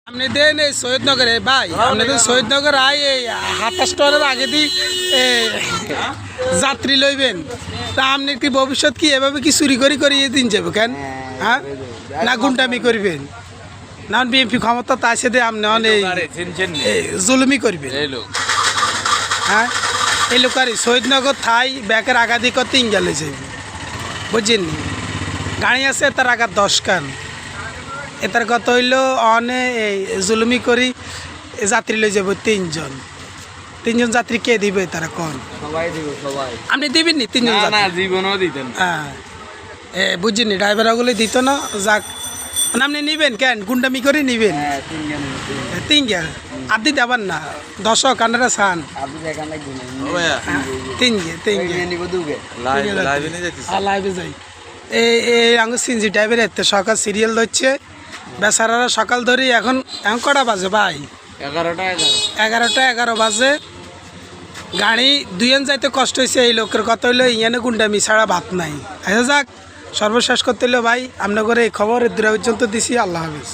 আপনি দেন এই সৈয়দনগরে ভাই আপনি তো সৈয়দনগর আয় এই ২৭ টনের আগে দিয়ে যাত্রী লইবেন তা আপনি কি ভবিষ্যৎ কি এভাবে কি চুরি করি দিন যাবে কেন হ্যাঁ না গুন্ডামি করবেন না বিএনপি ক্ষমতা তা আছে দিয়ে আপনি অনেক জুলুমি করবেন হ্যাঁ এই লোকারি সৈয়দনগর থাই ব্যাকের আগাদি করতে ইঙ্গালে যাবে বুঝছেন গাড়ি আছে তার আগার ১০ কান এটার কথা হইল অনে এই জুলুমি করি যাত্রী লই যাব তিনজন যাত্রী কে দিবে তারা কোন আপনি দিবেন নি তিনজন জীবনও দিতেন হ্যাঁ বুঝিনি ড্রাইভারগুলো দিত না যাক মানে আপনি নিবেন কেন গুন্ডামি করে নিবেন তিনজন আর দিতে আবার না ১০ কান্নারা সান লাইভে যাই এই আঙ্গ সিনজি টাইপের এতে সকাল সিরিয়াল ধরছে বেচারারা সকাল ধরে এখন কটা বাজে ভাই 11টা বাজে গাড়ি দুইজন যাইতে কষ্ট হয়েছে এই লোকের কথা হইলো ইয়ানে গুন্ডামি ছাড়া ভাত নাই আচ্ছা যাক সর্বশেষ করতে হইলো ভাই আপনার করে এই খবর দূরা পর্যন্ত দিছি আল্লাহ হাফিজ।